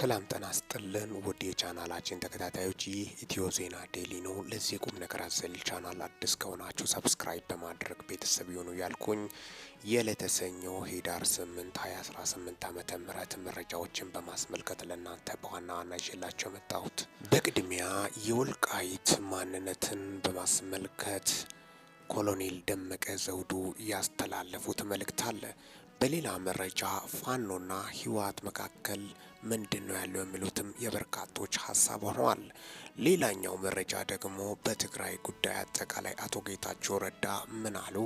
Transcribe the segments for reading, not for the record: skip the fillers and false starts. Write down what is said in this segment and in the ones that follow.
ሰላም ጤና ይስጥልን ውድ የቻናላችን ተከታታዮች፣ ይህ ኢትዮ ዜና ዴሊ ነው። ለዚህ ቁም ነገር አዘል ቻናል አዲስ ከሆናችሁ ሰብስክራይብ በማድረግ ቤተሰብ ይሁኑ ያልኩኝ የዕለተ ሰኞ ህዳር 8 2018 ዓመተ ምህረት መረጃዎችን በማስመልከት ለእናንተ በዋና ዋና ይዤላችሁ መጣሁት። በቅድሚያ የወልቃይት ማንነትን በማስመልከት ኮሎኔል ደመቀ ዘውዱ ያስተላለፉት መልእክት አለ። በሌላ መረጃ ፋኖና ህወሓት መካከል ምንድን ነው ያለው የሚሉትም የበርካቶች ሀሳብ ሆነዋል። ሌላኛው መረጃ ደግሞ በትግራይ ጉዳይ አጠቃላይ አቶ ጌታቸው ረዳ ምን አሉ?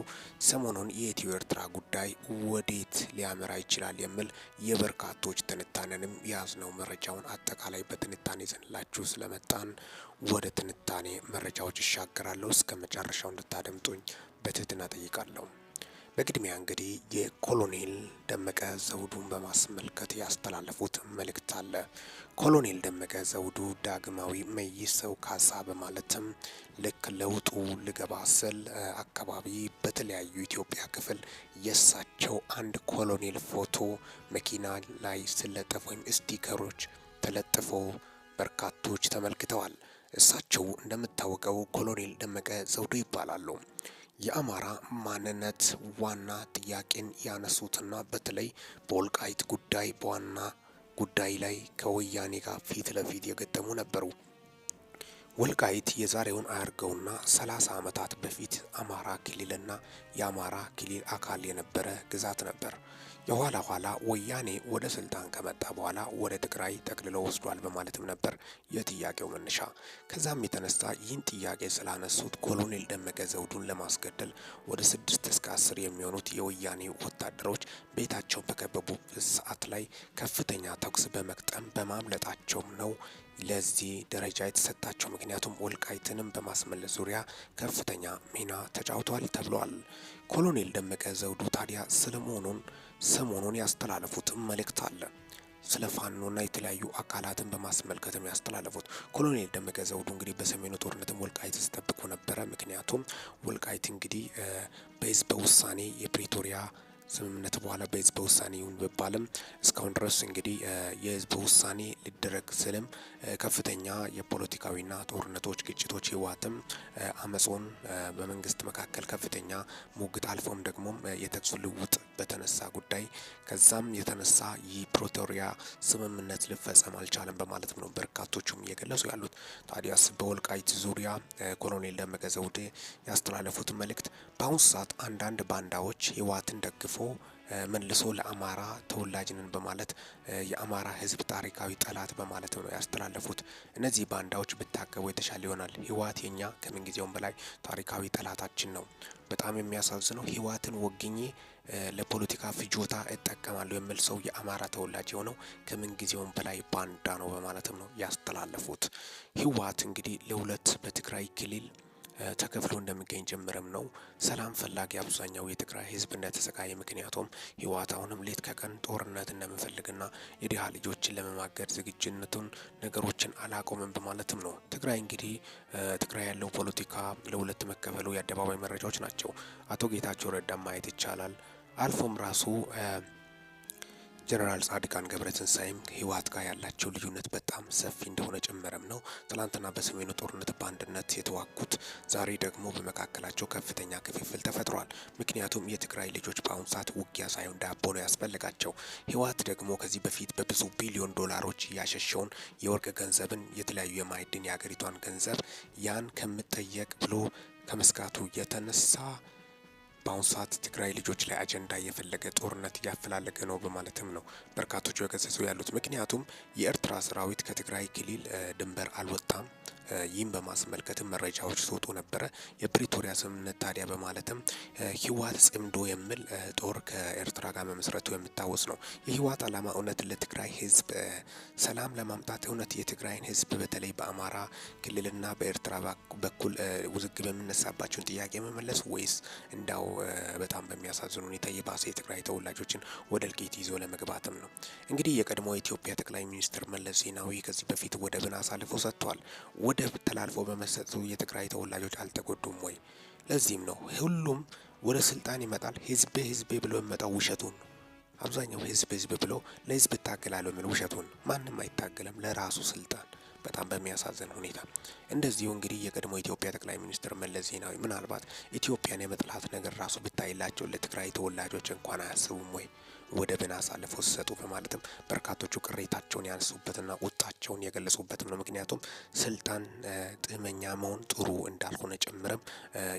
ሰሞኑን የኢትዮ ኤርትራ ጉዳይ ወዴት ሊያመራ ይችላል የሚል የበርካቶች ትንታኔንም የያዝነው መረጃውን አጠቃላይ በትንታኔ ይዘንላችሁ ስለመጣን ወደ ትንታኔ መረጃዎች ይሻገራለሁ። እስከ መጨረሻው እንድታደምጡኝ በትህትና ጠይቃለሁ። በቅድሚያ እንግዲህ የኮሎኔል ደመቀ ዘውዱን በማስመልከት ያስተላለፉት መልእክት አለ። ኮሎኔል ደመቀ ዘውዱ ዳግማዊ መይሰው ካሳ በማለትም ልክ ለውጡ ልገባ ስል አካባቢ በተለያዩ ኢትዮጵያ ክፍል የሳቸው አንድ ኮሎኔል ፎቶ መኪና ላይ ስለጠፉ ወይም ስቲከሮች ተለጥፎ በርካቶች ተመልክተዋል። እሳቸው እንደምታወቀው ኮሎኔል ደመቀ ዘውዱ ይባላሉ። የአማራ ማንነት ዋና ጥያቄን ያነሱትና በተለይ በወልቃይት ጉዳይ በዋና ጉዳይ ላይ ከወያኔ ጋር ፊት ለፊት የገጠሙ ነበሩ። ወልቃይት የዛሬውን አያርገውና 30 ዓመታት በፊት አማራ ክልልና የአማራ ክልል አካል የነበረ ግዛት ነበር። የኋላ ኋላ ወያኔ ወደ ስልጣን ከመጣ በኋላ ወደ ትግራይ ጠቅልሎ ወስዷል በማለትም ነበር የጥያቄው መነሻ። ከዛም የተነሳ ይህን ጥያቄ ስላነሱት ኮሎኔል ደመቀ ዘውዱን ለማስገደል ወደ 6 እስከ 10 የሚሆኑት የወያኔ ወታደሮች ቤታቸው በከበቡበት ሰዓት ላይ ከፍተኛ ተኩስ በመቅጠም በማምለጣቸውም ነው ለዚህ ደረጃ የተሰጣቸው። ምክንያቱም ወልቃይትንም በማስመለስ ዙሪያ ከፍተኛ ሚና ተጫውቷል ተብሏል። ኮሎኔል ደመቀ ዘውዱ ታዲያ ሰሞኑን ያስተላለፉት መልእክት አለ። ስለ ፋኖና የተለያዩ አካላትን በማስመልከትም ያስተላለፉት ኮሎኔል ደመቀ ዘውዱ እንግዲህ በሰሜኑ ጦርነትም ወልቃይት ተጠብቆ ነበረ። ምክንያቱም ወልቃይት እንግዲህ በህዝበ ውሳኔ የፕሪቶሪያ ስምምነት በኋላ በህዝበ ውሳኔ ይሁን ቢባልም እስካሁን ድረስ እንግዲህ የህዝበ ውሳኔ ሊደረግ ስልም ከፍተኛ የፖለቲካዊና ጦርነቶች፣ ግጭቶች ህወሓትም አመጾን በመንግስት መካከል ከፍተኛ ሙግት አልፎም ደግሞ የተኩስ ልውውጥ በተነሳ ጉዳይ ከዛም የተነሳ የፕሪቶሪያ ስምምነት ሊፈጸም አልቻለም በማለት ነው በርካቶቹም እየገለጹ ያሉት። ታዲያስ በወልቃይት ዙሪያ ኮሎኔል ደመቀ ዘውዱ ያስተላለፉት መልእክት በአሁኑ ሰዓት አንዳንድ ባንዳዎች ህወሓትን ደግፎ መልሶ ለአማራ ተወላጅንን በማለት የአማራ ህዝብ ታሪካዊ ጠላት በማለት ነው ያስተላለፉት። እነዚህ ባንዳዎች ብታቀቡ የተሻለ ይሆናል። ህወሓት የኛ ከምንጊዜውም በላይ ታሪካዊ ጠላታችን ነው። በጣም የሚያሳዝነው ህወሓትን ወግኜ ለፖለቲካ ፍጆታ እጠቀማለሁ የሚል ሰው የአማራ ተወላጅ የሆነው ከምንጊዜውም በላይ ባንዳ ነው በማለትም ነው ያስተላለፉት። ህወሓት እንግዲህ ለሁለት በትግራይ ክልል ተከፍሎ እንደሚገኝ ጀምረም ነው ሰላም ፈላጊ አብዛኛው የትግራይ ህዝብ እንደተሰቃየ። ምክንያቱም ህወሓት አሁንም ሌት ከቀን ጦርነት እንደሚፈልግና የድሃ ልጆችን ለመማገድ ዝግጁነቱን ነገሮችን አላቆምም በማለትም ነው። ትግራይ እንግዲህ ትግራይ ያለው ፖለቲካ ለሁለት መከፈሉ የአደባባይ መረጃዎች ናቸው። አቶ ጌታቸው ረዳ ማየት ይቻላል። አልፎም ራሱ ጀነራል ጻድቃን ገብረትንሳኤም ህወሓት ጋር ያላቸው ልዩነት በጣም ሰፊ እንደሆነ ጨመረም ነው። ትላንትና በሰሜኑ ጦርነት በአንድነት የተዋጉት ዛሬ ደግሞ በመካከላቸው ከፍተኛ ክፍፍል ተፈጥሯል። ምክንያቱም የትግራይ ልጆች በአሁኑ ሰዓት ውጊያ ሳይሆን ዳቦ ነው ያስፈልጋቸው። ህወሓት ደግሞ ከዚህ በፊት በብዙ ቢሊዮን ዶላሮች ያሸሸውን የወርቅ ገንዘብን፣ የተለያዩ የማዕድን የሀገሪቷን ገንዘብ ያን ከምጠየቅ ብሎ ከመስጋቱ የተነሳ በአሁኑ ሰዓት ትግራይ ልጆች ላይ አጀንዳ እየፈለገ ጦርነት እያፈላለገ ነው በማለትም ነው በርካቶቹ የገለጹ ያሉት። ምክንያቱም የኤርትራ ሰራዊት ከትግራይ ክልል ድንበር አልወጣም። ይህም በማስመልከትም መረጃዎች ሲወጡ ነበረ። የፕሪቶሪያ ስምምነት ታዲያ በማለትም ህወሓት ጽምዶ የሚል ጦር ከኤርትራ ጋር መመስረቱ የሚታወስ ነው። የህወሓት ዓላማ እውነት ለትግራይ ህዝብ ሰላም ለማምጣት እውነት የትግራይን ህዝብ በተለይ በአማራ ክልልና በኤርትራ በኩል ውዝግብ የሚነሳባቸውን ጥያቄ መመለስ ወይስ እንዳው በጣም በሚያሳዝን ሁኔታ የባሰ የትግራይ ተወላጆችን ወደ እልቂት ይዞ ለመግባትም ነው? እንግዲህ የቀድሞ የኢትዮጵያ ጠቅላይ ሚኒስትር መለስ ዜናዊ ከዚህ በፊት ወደብን አሳልፎ ሰጥቷል። ወደብ ተላልፎ በመሰጠቱ የትግራይ ተወላጆች አልተጎዱም ወይ? ለዚህም ነው ሁሉም ወደ ስልጣን ይመጣል ህዝቤ ብሎ የሚመጣው ውሸቱን ነው። አብዛኛው ህዝብ ብሎ ለህዝብ እታገላለሁ የሚል ውሸቱን ማንም አይታገለም ለራሱ ስልጣን። በጣም በሚያሳዝን ሁኔታ እንደዚሁ እንግዲህ የቀድሞ ኢትዮጵያ ጠቅላይ ሚኒስትር መለስ ዜናዊ ምናልባት ኢትዮጵያን የመጥላት ነገር ራሱ ብታይላቸው ለትግራይ ተወላጆች እንኳን አያስቡም ወይ ወደብን አሳልፈው ሲሰጡ በማለትም በርካቶቹ ቅሬታቸውን ያነሱበትና ቁጣቸውን የገለጹበትም ነው። ምክንያቱም ስልጣን ጥመኛ መሆን ጥሩ እንዳልሆነ ጭምርም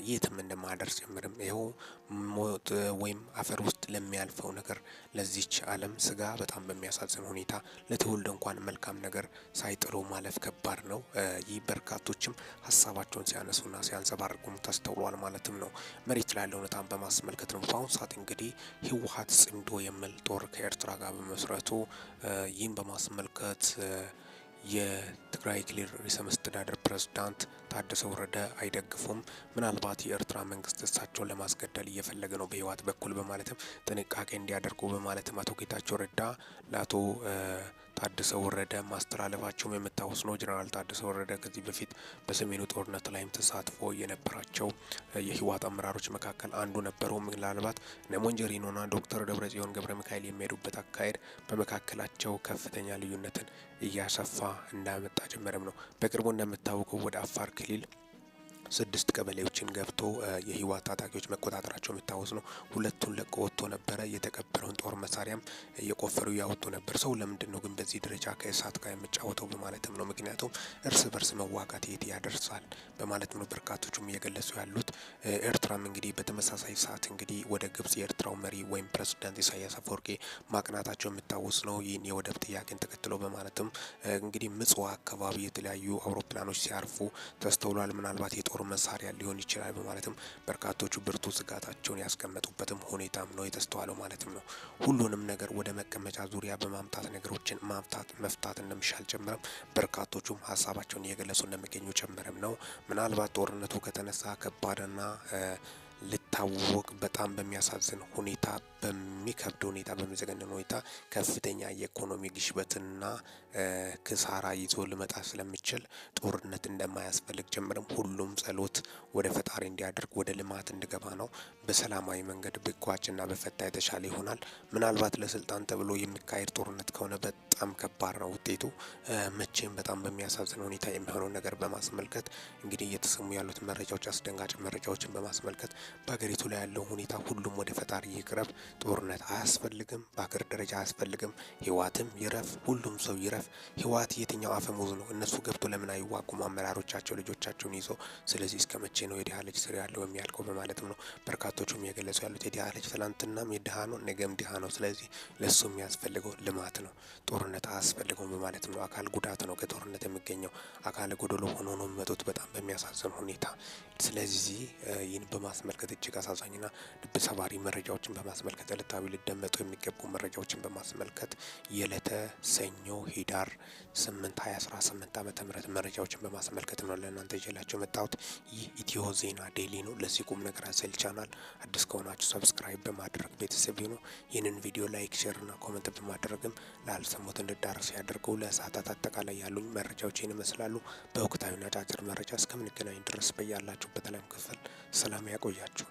የትም እንደማደርስ ጭምርም ይኸው ሞት ወይም አፈር ውስጥ ለሚያልፈው ነገር ለዚች ዓለም ስጋ በጣም በሚያሳዝን ሁኔታ ለትውልድ እንኳን መልካም ነገር ሳይጥሉ ማለፍ ከባድ ነው። ይህ በርካቶችም ሀሳባቸውን ሲያነሱና ሲያንጸባርቁም ተስተውሏል ማለትም ነው። መሬት ላይ ያለው እውነታን በማስመልከት ነው። በአሁኑ ሰዓት እንግዲህ ህወሓት ጽምዶ የሚል ጦር ከኤርትራ ጋር በመስረቱ ይህን በማስመልከት የትግራይ ክልል ርዕሰ መስተዳድር ፕሬዝዳንት ታደሰ ወረደ አይደግፉም። ምናልባት የኤርትራ መንግስት እሳቸውን ለማስገደል እየፈለገ ነው በህወሓት በኩል በማለትም ጥንቃቄ እንዲያደርጉ በማለትም አቶ ጌታቸው ረዳ ለአቶ ታደሰ ወረደ ማስተላለፋቸውም የምታወስ ነው። ጀነራል ታደሰ ወረደ ከዚህ በፊት በሰሜኑ ጦርነት ላይም ተሳትፎ የነበራቸው የህወሓት አመራሮች መካከል አንዱ ነበሩ። ምናልባት ሞንጀሪኖና ዶክተር ደብረጽዮን ገብረ ሚካኤል የሚሄዱበት አካሄድ በመካከላቸው ከፍተኛ ልዩነትን እያሰፋ እንዳመጣ ጭምርም ነው። በቅርቡ እንደምታወቀው ወደ አፋር ክልል 6 ቀበሌዎችን ገብቶ የህወሓት ታጣቂዎች መቆጣጠራቸው የሚታወስ ነው። ሁለቱን ለቆ ወጥቶ ነበረ። የተቀበረውን ጦር መሳሪያም እየቆፈሩ ያወጡ ነበር። ሰው ለምንድን ነው ግን በዚህ ደረጃ ከእሳት ጋር የሚጫወተው በማለትም ነው። ምክንያቱም እርስ በርስ መዋጋት የት ያደርሳል በማለት ነው በርካቶቹም እየገለጹ ያሉት። ኤርትራም እንግዲህ በተመሳሳይ ሰዓት እንግዲህ ወደ ግብጽ የኤርትራው መሪ ወይም ፕሬዝዳንት ኢሳያስ አፈወርቂ ማቅናታቸው የሚታወስ ነው። ይህን የወደብ ጥያቄን ተከትሎ በማለትም እንግዲህ ምጽዋ አካባቢ የተለያዩ አውሮፕላኖች ሲያርፉ ተስተውሏል። ምናልባት የጦር መሳሪያ ሊሆን ይችላል በማለትም በርካቶቹ ብርቱ ስጋታቸውን ያስቀመጡበትም ሁኔታም ነው የተስተዋለው ማለትም ነው። ሁሉንም ነገር ወደ መቀመጫ ዙሪያ በማምጣት ነገሮችን መፍታት እንደሚሻል ጭምርም በርካቶቹም ሀሳባቸውን እየገለጹ እንደሚገኙ ጭምርም ነው። ምናልባት ጦርነቱ ከተነሳ ከባድና ልታወቅ በጣም በሚያሳዝን ሁኔታ በሚከብድ ሁኔታ በሚዘገንን ሁኔታ ከፍተኛ የኢኮኖሚ ግሽበትና ክሳራ ይዞ ልመጣ ስለሚችል ጦርነት እንደማያስፈልግ ጭምርም ሁሉም ጸሎት ወደ ፈጣሪ እንዲያደርግ ወደ ልማት እንዲገባ ነው። በሰላማዊ መንገድ ብጓጭና በፈታ የተሻለ ይሆናል። ምናልባት ለስልጣን ተብሎ የሚካሄድ ጦርነት ከሆነ በጣም ከባድ ነው ውጤቱ። መቼም በጣም በሚያሳዝን ሁኔታ የሚሆነው ነገር በማስመልከት እንግዲህ እየተሰሙ ያሉት መረጃዎች አስደንጋጭ መረጃዎችን በማስመልከት በሀገሪቱ ላይ ያለው ሁኔታ ሁሉም ወደ ፈጣሪ ይቅረብ። ጦርነት አያስፈልግም፣ በሀገር ደረጃ አያስፈልግም። ህወሓትም ይረፍ፣ ሁሉም ሰው ይረፍ። ህወሓት የትኛው አፈሙዝ ነው? እነሱ ገብቶ ለምን አይዋጉም? አመራሮቻቸው ልጆቻቸውን ይዞ። ስለዚህ እስከ መቼ ነው የድሃ ልጅ ስር ያለው የሚያልቀው በማለትም ነው በርካቶቹም እየገለጹ ያሉት። የድሃ ልጅ ትላንትናም የድሃ ነው፣ ነገም ድሃ ነው። ስለዚህ ለሱ የሚያስፈልገው ልማት ነው፣ ጦርነት አያስፈልገውም በማለትም ነው። አካል ጉዳት ነው ከጦርነት የሚገኘው። አካል ጎደሎ ሆኖ ነው የሚመጡት በጣም በሚያሳዝን ሁኔታ። ስለዚህ ይህን በማስመልከት እጅግ አሳዛኝና ልብ ሰባሪ መረጃዎችን በማስመልከት ዕለታዊ ሊደመጡ የሚገቡ መረጃዎችን በማስመልከት የዕለተ ሰኞ ህዳር 8 2018 ዓመተ ምህረት መረጃዎችን በማስመልከት ነው ለእናንተ ይዤላችሁ መጣሁት። ይህ ኢትዮ ዜና ዴይሊ ነው። ለዚህ ቁም ነገር አዘል ቻናል አዲስ ከሆናችሁ ሰብስክራይብ በማድረግ ቤተሰብ ይሁኑ። ይህንን ቪዲዮ ላይክ፣ ሼር እና ኮሜንት በማድረግም ላልሰሙት እንዲዳረስ ያደርጉ። ለሰዓታት አጠቃላይ ያሉኝ መረጃዎች ይህን ይመስላሉ። በወቅታዊና አጫጭር መረጃ እስከምንገናኝ ድረስ በያላችሁበት ዓለም ክፍል ሰላም ያቆያችሁ።